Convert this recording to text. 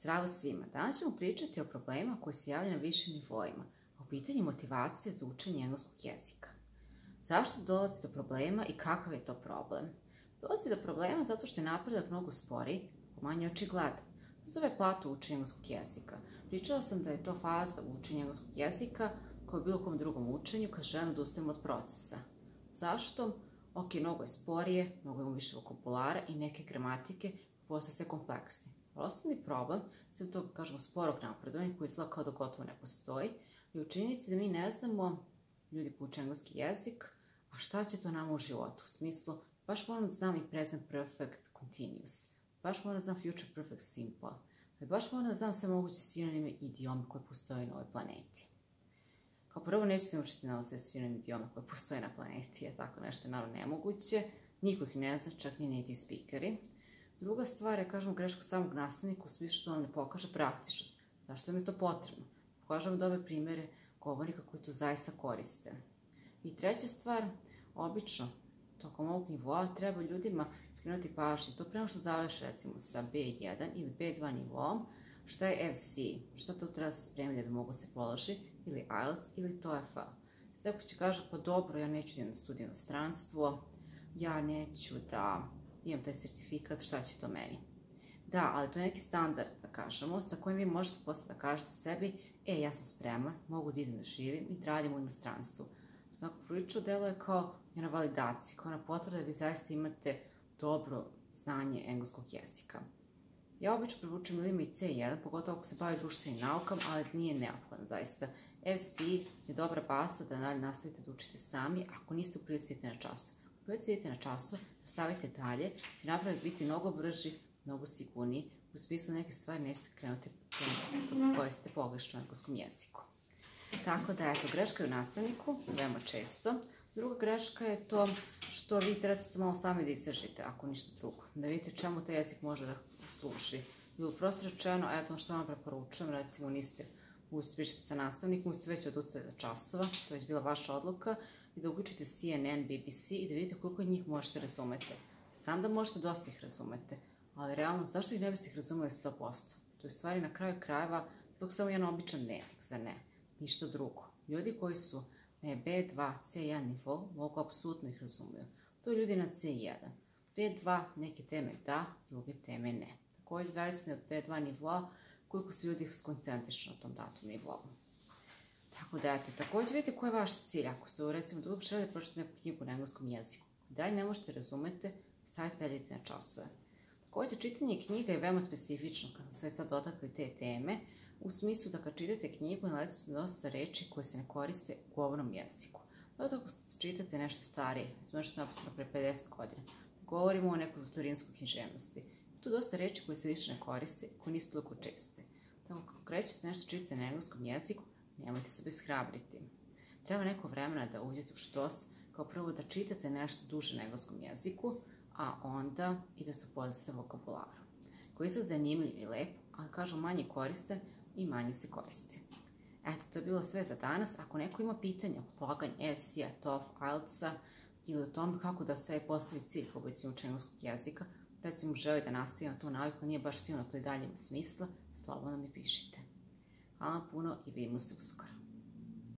Zdravo svima! Danas ćemo pričati o problemima koji se javljaju na višim nivoima, o pitanju motivacije za učenje engleskog jezika. Zašto dolazi do problema i kakav je to problem? Dolazi do problema zato što je napredak mnogo sporiji, manje očigledan. To zove plato učenja engleskog jezika. Pričala sam da je to faza učenja engleskog jezika kao u bilo kom drugom učenju kad želimo da ustavimo od procesa. Zašto? Ok, mnogo je sporije, mnogo imamo više vokabulara i neke gramatike postaje sve kompleksni. Osnovni problem, sve to kažemo sporog napredovanja koji izgleda kao da gotovo ne postoji, je u činjenici da mi ne znamo, ljudi koji uče engleski jezik, a šta će to nama u životu? U smislu, baš moram da znam i present perfect continuous, baš moram da znam future perfect simple, baš moram da znam sve moguće sinonime i idiome koje postoje na ovoj planeti. Kao prvo, nećete naučiti na sve sinonime i idiome koje postoje na planeti, jer tako nešto je naravno nemoguće, niko ih ne zna, čak ni native speakeri. Druga stvar je, kažemo, greška samog nastavnika u smislu što on ne pokaže praktičnost. Zašto mi je to potrebno? Pokažemo dobre primjere govornika koji to zaista koriste. I treća stvar, obično, tokom ovog nivoa treba ljudima skrenuti pažnju. To prema što završi recimo sa B1 ili B2 nivoom, šta je FC, šta to treba se spremiti da bi moglo se položi, ili IELTS ili TOEFL. Tako će kaže, pa dobro, ja neću da idem na studij u inostranstvo, ja neću da imam taj sertifikat, šta će to meni? Da, ali to je neki standard, da kažemo, sa kojim vi možete posle da kažete sebi, ja sam spreman, mogu da idem da živim i da radim u inostranstvu. Tako prilično deluje kao jedna validacija, kao ona potvrda da vi zaista imate dobro znanje engleskog jezika. Ja obično prevučem ljudima i C1, pogotovo ako se bavi društvenim naukama, ali nije neophodno zaista. FC je dobra baza da dalje nastavite da učite sami, ako niste u prilici idete na času. U prilici idete na času, nastavite dalje, će napraviti biti mnogo brži, mnogo sigurniji, u smislu neke stvari nećete krenuti koje ste pogrešno u engleskom jeziku. Tako da, eto, greška je u nastavniku, veoma često. Druga greška je to što vi trebate malo sami da istražite, ako ništa drugo. Da vidite čemu taj jezik može da služi. Ili prosto rečeno, eto što vam preporučujem, recimo niste uspješni sa nastavnikom, ste već odustali od časova, to je već bila vaša odluka, i da uključite CNN, BBC i da vidite koliko njih možete razumeti. Znam da možete dosta ih razumete, ali realno, zašto ih ne biste ih razumeli 100%? To je stvari na kraju krajeva ipak samo jedan običan dnevnik, za ne, ništa drugo. Ljudi koji su na B2, C1 nivo mogu apsolutno ih razumiju. To je ljudi na C1. B2 neke teme da, druge teme ne. Također zavisno od B2 nivoa koliko se ljudi skoncentrišu na tom datom nivou. Tako da, eto, također vidite koji je vaš cilj. Ako ste, recimo, dugo želite pročitati neku knjigu na engleskom jeziku, dalje ne možete razumete, stavite dalje idete na časove. Također, čitanje knjiga je veoma specifično, kad smo sve sad dotakli te teme, u smislu da kad čitate knjigu, naletite se dosta reči koje se ne koriste u govornom jeziku. Zato ako čitate nešto starije, nešto napisano pre 50 godina, govorimo o nekoj viktorijskoj književnosti. Tu dosta reči koje se više ne koriste, koje nisu toliko česte. Tako kako krećete nešto čitati na engleskom jeziku, nemojte se obeshrabriti. Treba neko vremena da uđete u štos, kao prvo da čitate nešto duže na engleskom jeziku, a onda i da se upoznate sa vokabularom. Koji je zanimljiv i lep, ali kažu manje koristan i manje se koristi. Eto, to je bilo sve za danas. Ako neko ima pitanja o polaganju FC-a, TOEFL, IELTS-a ili o tome kako da se postavi cilj kao učenja engleskog jezika, recimo želi da nastavim tu naviku, nije baš sigurno to i dalje ima smisla, slobodno mi pišite. Hvala puno i vidimo se uskoro.